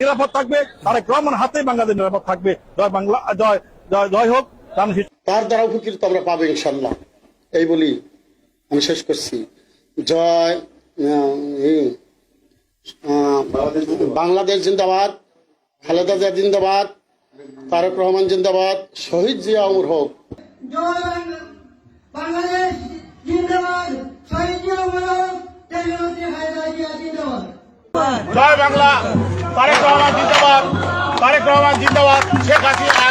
নিরাপদ থাকবে, তারেক রহমান হাতে বাংলাদেশ নিরাপদ থাকবে। জয় বাংলা, জয় জয় জয় হোক। তার দ্বারা উপকৃত আমরা পাবো ইনশাল্লাহ। এই বলি আমি শেষ করছি। জয় বাংলাদেশ জিন্দাবাদ, খালেদা জিয়া জিন্দাবাদ, তারেক রহমান জিন্দাবাদ, শহীদ জিয়া অমর হোক। বাংলাদেশ জিন্দাবাদ, শহীদ জিয়া অমর হোক, জিন্দাবাদ। জয় বাংলা, তারেক রহমান জিন্দাবাদ, তারেক রহমান জিন্দাবাদ, শেখ হাসিনা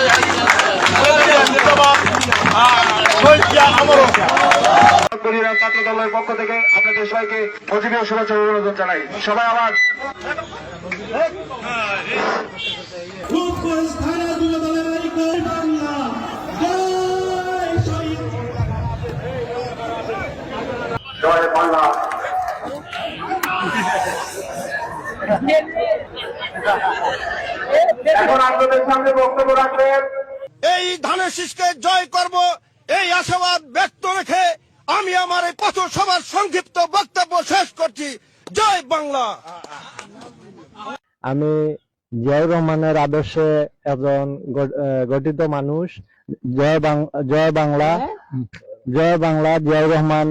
জিন্দাবাদ, শহীদ জিয়া অমর হোক। ছাত্র দলের পক্ষ থেকে আপনাদের সবাইকে পজিটিভ শুভেচ্ছা অভিনন্দন জানাই। সবাই আবার জয় বাংলা। এখন আপনাদের সামনে বক্তব্য রাখবেন। এই ধানের শীষকে জয় করব, এই আশাবাদ ব্যক্ত রেখে আমি আমার এই পথসভার সংক্ষিপ্ত বক্তব্য শেষ করছি। জয় বাংলা। আমি জিয়াউর রহমানের আদর্শে একজন গঠিত মানুষ। জয় বাংলা, জয় বাংলা, জিয়াউর রহমান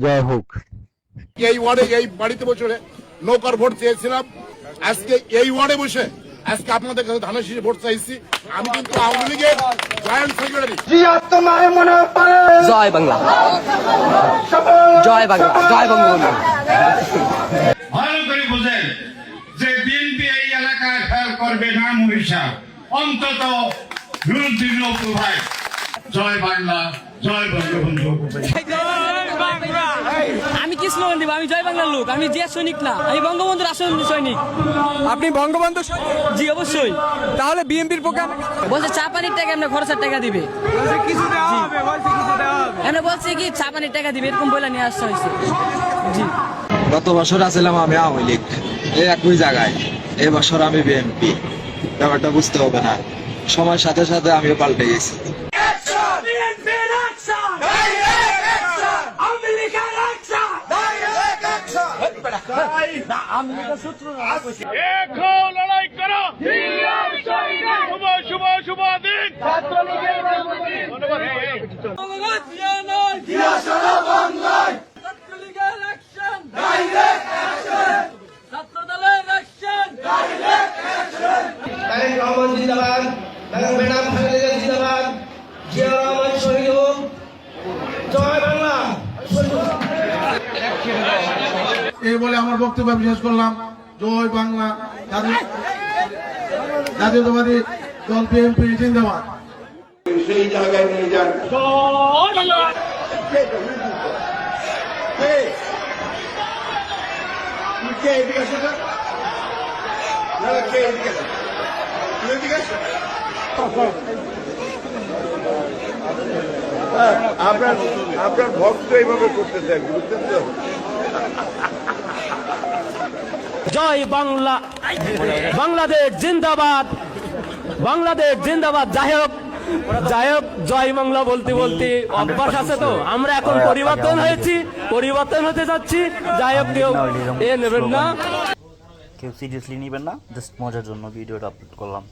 জয় হোক। এই ওয়ার্ডে, এই বাড়িতে বসে নৌকার ভোট চেয়েছিলাম, আজকে এই ওয়ার্ডে বসে আজকে আপনাদের কাছে ধানের শীষে ভোট চাইছি। আমি কিন্তু আওয়ামী লীগের জয়েন্ট সেক্রেটারি। জয় বাংলা, জয় বাংলা, জয় বঙ্গবন্ধু। ভালো করে বুঝেন যে বিএনপি এই এলাকায় খেয়াল করবে না মহিষা, অন্তত নুরুদ্দিন নৌকু ভাই। জয় বাংলা, জয় বঙ্গবন্ধু। আমি কি স্লোগান দিব? আমি জয় বাংলার লোক, আমি জিয়া সৈনিক না, আমি বঙ্গবন্ধুর আসল সৈনিক। আপনি বঙ্গবন্ধু? জি অবশ্যই। তাহলে বিএনপির পক্ষে বলছে চা পানির টাকা এমনি খরচের টাকা দিবে, কিছু দেওয়া হবে, বলছে কিছু দেওয়া হবে। এমনি বলছে কি চা পানির টাকা দিবে, এরকম বলে নিয়ে আসতে হয়েছে। জি, গত বছর আছিলাম আমি আওয়ামী লীগ, এই একই জায়গায়। এই বছর আমি বিএনপি। ব্যাপারটা বুঝতে হবে না, সময়ের সাথে সাথে আমিও পাল্টে গেছি। লড়াই করো, শুভ শুভ দিন। তারেক রহমান জিন্দাবাদ, ম্যাডাম খালেদা জিন্দাবাদ, জিয়া রহমান শহীদ হোক, জয় বাংলা। এই বলে আমার বক্তব্য আমি শেষ করলাম। জয় বাংলা। জাতীয়তাবাদী দল বিএনপি জিন্দাবাদ। সেই জায়গায় নিয়ে যান। জয় বাংলা। আপনার ভক্ত এইভাবে করতে চাই, বুঝতেন তো? জয় বাংলা, বাংলাদেশ জিন্দাবাদ, বাংলাদেশ জিন্দাবাদ। যাই হোক, জয় বাংলা বলতে বলতে অভ্যাস আছে তো, আমরা এখন পরিবর্তন হয়েছি, পরিবর্তন হতে যাচ্ছি। যাই হোক, কেউ নেবেন না, কেউ সিরিয়াসলি নেবেন না, জাস্ট মজার জন্য ভিডিওটা আপলোড করলাম।